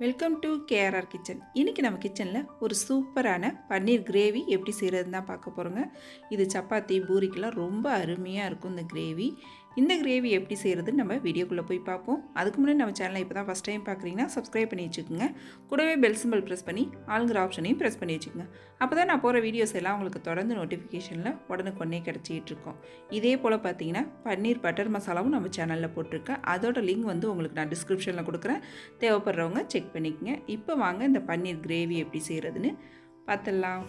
Welcome to KRR kitchen. இன்றைக்கி நம்ம கிச்சனில் ஒரு சூப்பரான பன்னீர் கிரேவி எப்படி செய்கிறதுன்னு தான் பார்க்க போகிறோங்க. இது சப்பாத்தி பூரிக்கெலாம் ரொம்ப அருமையாக இருக்கும் இந்த கிரேவி. இந்த கிரேவி எப்படி செய்கிறதுன்னு நம்ம வீடியோக்குள்ளே போய் பார்ப்போம். அதுக்கு முன்னாடி நம்ம சேனலை இப்போ தான் ஃபஸ்ட் டைம் பார்க்குறீங்கன்னா சப்ஸ்கிரைப் பண்ணி வச்சுக்கோங்க. கூடவே பெல் சிம்பிள் ப்ரெஸ் பண்ணி ஆளுங்கிற ஆப்ஷனையும் ப்ரெஸ் பண்ணி வச்சுக்கோங்க. அப்போ தான் நான் போகிற வீடியோஸ் எல்லாம் உங்களுக்கு தொடர்ந்து நோட்டிஃபிகேஷனில் உடனுக்குடனே கிடச்சிக்கிட்டு இருக்கோம். இதே போல் பார்த்தீங்கன்னா பன்னீர் பட்டர் மசாலாவும் நம்ம சேனலில் போட்டிருக்கேன். அதோட லிங்க் உங்களுக்கு நான் டிஸ்கிரிப்ஷனில் கொடுக்குறேன். தேவைப்படுறவங்க செக் பண்ணிக்கங்க. இப்போ வாங்க இந்த பன்னீர் கிரேவி எப்படி செய்கிறதுன்னு பார்த்துடலாம்.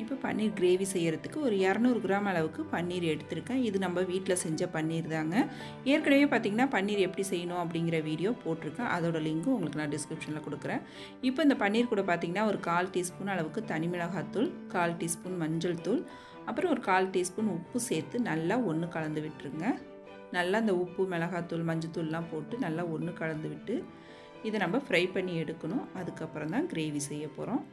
இப்போ பன்னீர் கிரேவி செய்கிறதுக்கு ஒரு 200 கிராம் அளவுக்கு பன்னீர் எடுத்திருக்கேன். இது நம்ம வீட்டில் செஞ்ச பன்னீர் தாங்க. ஏற்கனவே பார்த்திங்கன்னா பன்னீர் எப்படி செய்யணும் அப்படிங்கிற வீடியோ போட்டிருக்கேன். அதோட லிங்க்கும் உங்களுக்கு நான் டிஸ்கிரிப்ஷனில் கொடுக்குறேன். இப்போ இந்த பன்னீர் கூட பார்த்திங்கன்னா ஒரு 1/4 டீஸ்பூன் அளவுக்கு தனி மிளகாத்தூள், 1/4 டீஸ்பூன் மஞ்சள் தூள், அப்புறம் ஒரு 1/4 டீஸ்பூன் உப்பு சேர்த்து நல்லா ஒன்று கலந்து விட்டுருங்க. நல்லா இந்த உப்பு மிளகாத்தூள் மஞ்சத்தூள்லாம் போட்டு நல்லா ஒன்று கலந்து விட்டு இதை நம்ம ஃப்ரை பண்ணி எடுக்கணும். அதுக்கப்புறம் தான் கிரேவி செய்ய போகிறோம்.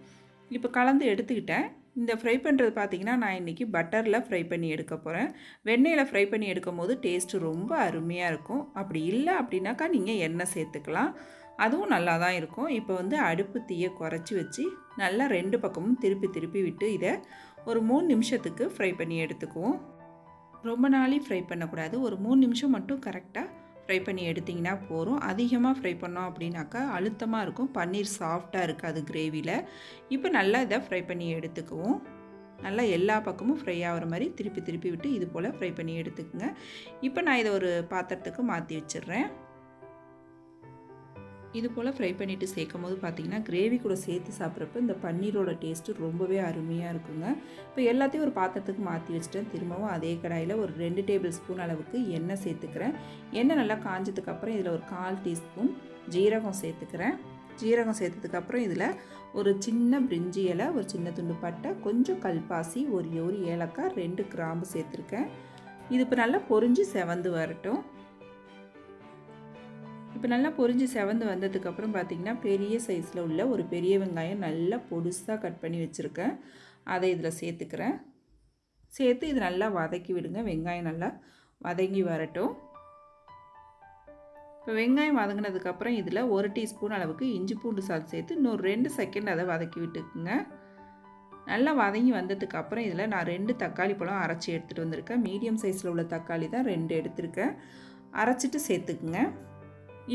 இப்போ கலந்து எடுத்துக்கிட்டேன். இந்த ஃப்ரை பண்ணுறது பார்த்திங்கன்னா நான் இன்றைக்கி பட்டரில் ஃப்ரை பண்ணி எடுக்க போகிறேன். வெண்ணெயில் ஃப்ரை பண்ணி எடுக்கும் போது டேஸ்ட்டு ரொம்ப அருமையாக இருக்கும். அப்படி இல்லை அப்படின்னாக்கா நீங்கள் எண்ணெய் சேர்த்துக்கலாம், அதுவும் நல்லா தான் இருக்கும். இப்போ அடுப்பு தீயை குறைச்சி வச்சு நல்லா 2 பக்கமும் திருப்பி விட்டு இதை ஒரு 3 நிமிஷத்துக்கு ஃப்ரை பண்ணி எடுத்துக்குவோம். ரொம்ப நாளைக்கு ஃப்ரை பண்ணக்கூடாது, ஒரு 3 நிமிஷம் மட்டும் கரெக்டாக ஃப்ரை பண்ணி எடுத்திங்கன்னா போதும். அதிகமாக ஃப்ரை பண்ணோம் அப்படின்னாக்கா அழுத்தமாக இருக்கும், பன்னீர் சாஃப்டாக இருக்காது கிரேவியில். இப்போ நல்லா இதை ஃப்ரை பண்ணி எடுத்துக்குவோம். நல்லா எல்லா பக்கமும் ஃப்ரை ஆகிற மாதிரி திருப்பி விட்டு இது போல் ஃப்ரை பண்ணி எடுத்துக்குங்க. இப்போ நான் இதை ஒரு பாத்திரத்துக்கு மாற்றி வச்சிடுறேன். இது போல் ஃப்ரை பண்ணிவிட்டு சேர்க்கும் போது பார்த்திங்கன்னா கிரேவி கூட சேர்த்து சாப்பிட்றப்ப இந்த பன்னீரோட டேஸ்ட்டு ரொம்பவே அருமையாக இருக்குங்க. இப்போ எல்லாத்தையும் ஒரு பாத்திரத்துக்கு மாற்றி வச்சுட்டேன். திரும்பவும் அதே கடாயில் ஒரு 2 டேபிள் ஸ்பூன் அளவுக்கு எண்ணெய் சேர்த்துக்கிறேன். எண்ணெய் நல்லா காஞ்சதுக்கப்புறம் இதில் ஒரு 1/4 டீஸ்பூன் ஜீரகம் சேர்த்துக்கிறேன். ஜீரகம் சேர்த்ததுக்கப்புறம் இதில் ஒரு சின்ன பிரிஞ்சி இலை, ஒரு சின்ன துண்டு பட்டை, கொஞ்சம் கல்பாசி, ஒரு ஏலக்காய், 2 கிராம்பு சேர்த்துருக்கேன். இது இப்போ நல்லா பொரிஞ்சு செவந்து வரட்டும். இப்போ நல்லா பொரிஞ்சு செவந்து வந்ததுக்கப்புறம் பார்த்திங்கன்னா பெரிய சைஸில் உள்ள ஒரு பெரிய வெங்காயம் நல்லா பொடுசாக கட் பண்ணி வச்சுருக்கேன். அதை இதில் சேர்த்துக்கிறேன். சேர்த்து இது நல்லா வதக்கி விடுங்க. வெங்காயம் நல்லா வதங்கி வரட்டும். இப்போ வெங்காயம் வதங்கினதுக்கப்புறம் இதில் 1 டீஸ்பூன் அளவுக்கு இஞ்சி பூண்டு சாறு சேர்த்து இன்னொரு 2 செகண்ட் அதை வதக்கி விட்டுக்குங்க. நல்லா வதங்கி வந்ததுக்கப்புறம் இதில் நான் 2 தக்காளி பழம் அரைச்சி எடுத்துகிட்டு வந்திருக்கேன். மீடியம் சைஸில் உள்ள தக்காளி தான் 2 எடுத்திருக்கேன். அரைச்சிட்டு சேர்த்துக்குங்க.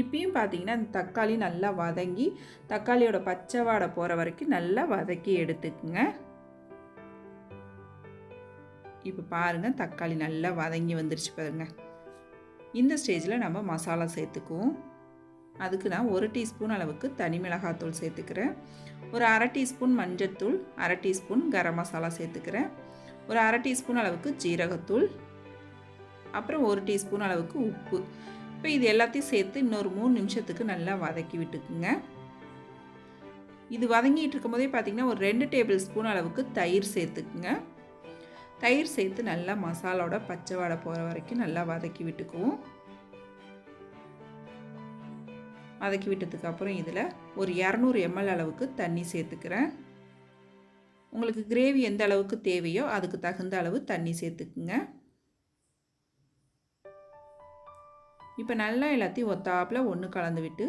இப்பயும் பார்த்திங்கன்னா அந்த தக்காளி நல்லா வதங்கி தக்காளியோட பச்சை வாடை போகிற வரைக்கும் நல்லா வதக்கி எடுத்துக்குங்க. இப்போ பாருங்கள் தக்காளி நல்லா வதங்கி வந்துருச்சு பாருங்கள். இந்த ஸ்டேஜில் நம்ம மசாலா சேர்த்துக்குவோம். அதுக்கு நான் 1 டீஸ்பூன் அளவுக்கு தனி மிளகாத்தூள் சேர்த்துக்கிறேன். ஒரு 1/2 டீஸ்பூன் மஞ்சத்தூள், 1/2 டீஸ்பூன் கரம் மசாலா சேர்த்துக்கிறேன். ஒரு 1/2 டீஸ்பூன் அளவுக்கு ஜீரகத்தூள், அப்புறம் 1 டீஸ்பூன் அளவுக்கு உப்பு. இப்போ இது எல்லாத்தையும் சேர்த்து இன்னொரு 3 நிமிஷத்துக்கு நல்லா வதக்கி விட்டுக்குங்க. இது வதங்கிட்டு இருக்கும் போதே பார்த்திங்கன்னா ஒரு 2 டேபிள் ஸ்பூன் அளவுக்கு தயிர் சேர்த்துக்குங்க. தயிர் சேர்த்து நல்லா மசாலாவோட பச்சை வாடை போகிற வரைக்கும் நல்லா வதக்கி விட்டுக்குவோம். வதக்கி விட்டதுக்கப்புறம் இதில் ஒரு 200 ml அளவுக்கு தண்ணி சேர்த்துக்கிறேன். உங்களுக்கு கிரேவி எந்த அளவுக்கு தேவையோ அதுக்கு தகுந்த அளவு தண்ணி சேர்த்துக்குங்க. இப்போ நல்லா எல்லாத்தையும் ஒத்தாப்பில் ஒன்று கலந்து விட்டு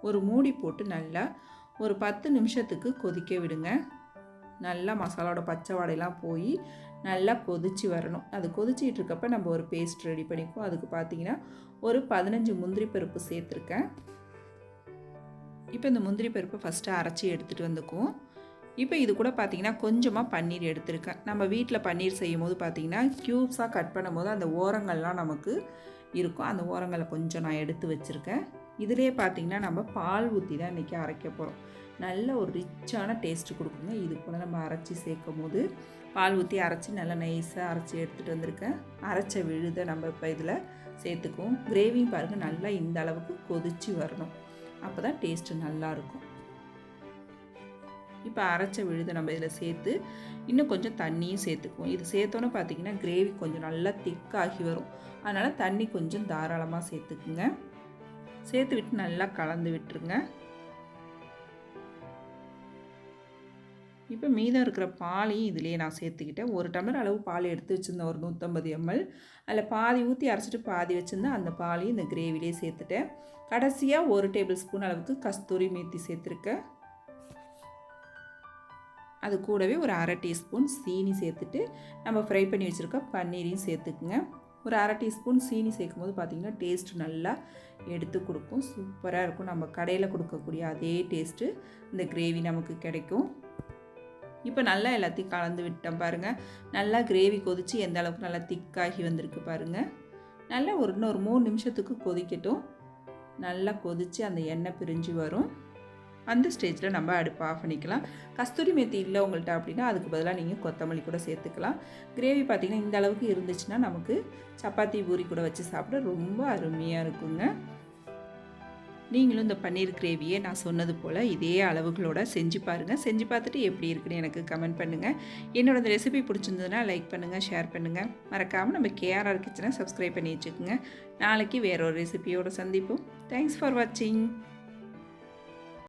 ஒரு மூடி போட்டு நல்லா ஒரு 10 நிமிஷத்துக்கு கொதிக்க விடுங்க. நல்லா மசாலாவோட பச்சை வாடையெல்லாம் போய் நல்லா கொதித்து வரணும். அது கொதிச்சிட்டு இருக்கப்போ நம்ம ஒரு பேஸ்ட் ரெடி பண்ணிக்குவோம். அதுக்கு பார்த்திங்கன்னா ஒரு 15 முந்திரி பருப்பு சேர்த்துருக்கேன். இப்போ இந்த முந்திரி பருப்பை ஃபஸ்ட்டு அரைச்சி எடுத்துகிட்டு வந்துக்குவோம். இப்போ இது கூட பார்த்திங்கன்னா கொஞ்சமாக பன்னீர் எடுத்திருக்கேன். நம்ம வீட்டில் பன்னீர் செய்யும் போது பார்த்திங்கன்னா க்யூப்ஸாக கட் பண்ணும்போது அந்த ஓரங்கள்லாம் நமக்கு இருக்கும். அந்த ஓரங்களை கொஞ்சம் நான் எடுத்து வச்சுருக்கேன். இதிலே பார்த்திங்கன்னா நம்ம பால் ஊற்றி தான் இன்றைக்கி அரைக்க போகிறோம். நல்ல ஒரு ரிச்சான டேஸ்ட்டு கொடுக்குங்க. இது போல் நம்ம அரைச்சி சேர்க்கும் போது பால் ஊற்றி அரைச்சி நல்லா நைஸாக அரைச்சி எடுத்துகிட்டு வந்திருக்கேன். அரைச்ச விழுதை நம்ம இப்போ இதில் சேர்த்துக்குவோம். கிரேவியும் பாருங்கள் நல்லா இந்த அளவுக்கு கொதித்து வரணும். அப்போ தான் டேஸ்ட்டு நல்லாயிருக்கும். இப்போ அரைச்ச விழுதை நம்ம இதில் சேர்த்து இன்னும் கொஞ்சம் தண்ணியும் சேர்த்துக்குவோம். இது சேர்த்தோன்னே பார்த்திங்கன்னா கிரேவி கொஞ்சம் நல்லா திக்காகி வரும். அதனால் தண்ணி கொஞ்சம் தாராளமாக சேர்த்துக்குங்க. சேர்த்து விட்டு நல்லா கலந்து விட்டுருங்க. இப்போ மீதம் இருக்கிற பாலையும் இதிலேயே நான் சேர்த்துக்கிட்டேன். 1 டம்ளர் அளவு பால் எடுத்து வச்சுருந்தேன், ஒரு 150 ml. அதில் பாதி ஊற்றி அரைச்சிட்டு பாதி வச்சுருந்தேன். அந்த பாலையும் இந்த கிரேவிலே சேர்த்துட்டேன். கடைசியாக 1 டேபிள் ஸ்பூன் அளவுக்கு கஸ்தூரி மேத்தி சேர்த்துருக்கேன். அது கூடவே ஒரு 1/2 டீஸ்பூன் சீனி சேர்த்துட்டு நம்ம ஃப்ரை பண்ணி வச்சுருக்க பன்னீரையும் சேர்த்துக்குங்க. ஒரு 1/2 டீஸ்பூன் சீனி சேர்க்கும்போது பார்த்திங்கன்னா டேஸ்ட் நல்லா எடுத்து கொடுக்கும். சூப்பராக இருக்கும். நம்ம கடையில் கொடுக்கக்கூடிய அதே டேஸ்ட்டு இந்த கிரேவி நமக்கு கிடைக்கும். இப்போ நல்லா எல்லாத்தையும் கலந்து விட்டேன் பாருங்கள். நல்லா கிரேவி கொதித்து எந்த அளவுக்கு நல்லா திக்காகி வந்திருக்கு பாருங்கள். நல்லா இன்னொரு 3 நிமிஷத்துக்கு கொதிக்கட்டும். நல்லா கொதித்து அந்த எண்ணெய் பிரிஞ்சு வரும். அந்த ஸ்டேஜில் நம்ம அடுப்பு ஆஃப் பண்ணிக்கலாம். கஸ்தூரி மேத்தி இல்லை உங்கள்கிட்ட அப்படின்னா அதுக்கு பதிலாக நீங்கள் கொத்தமல்லி கூட சேர்த்துக்கலாம். கிரேவி பார்த்திங்கன்னா இந்த அளவுக்கு இருந்துச்சுன்னா நமக்கு சப்பாத்தி பூரி கூட வச்சு சாப்பிட ரொம்ப அருமையாக இருக்குங்க. நீங்களும் இந்த பன்னீர் கிரேவியை நான் சொன்னது போல் இதே அளவுகளோட செஞ்சு பாருங்கள். செஞ்சு பார்த்துட்டு எப்படி இருக்குன்னு எனக்கு கமெண்ட் பண்ணுங்கள். என்னோட இந்த ரெசிபி பிடிச்சிருந்ததுன்னா லைக் பண்ணுங்கள், ஷேர் பண்ணுங்கள். மறக்காமல் நம்ம கேஆர்ஆர் கிச்சனை சப்ஸ்கிரைப் பண்ணி வச்சுக்கோங்க. நாளைக்கு வேற ஒரு ரெசிபியோடு சந்திப்போம். தேங்க்ஸ் ஃபார் வாட்சிங்.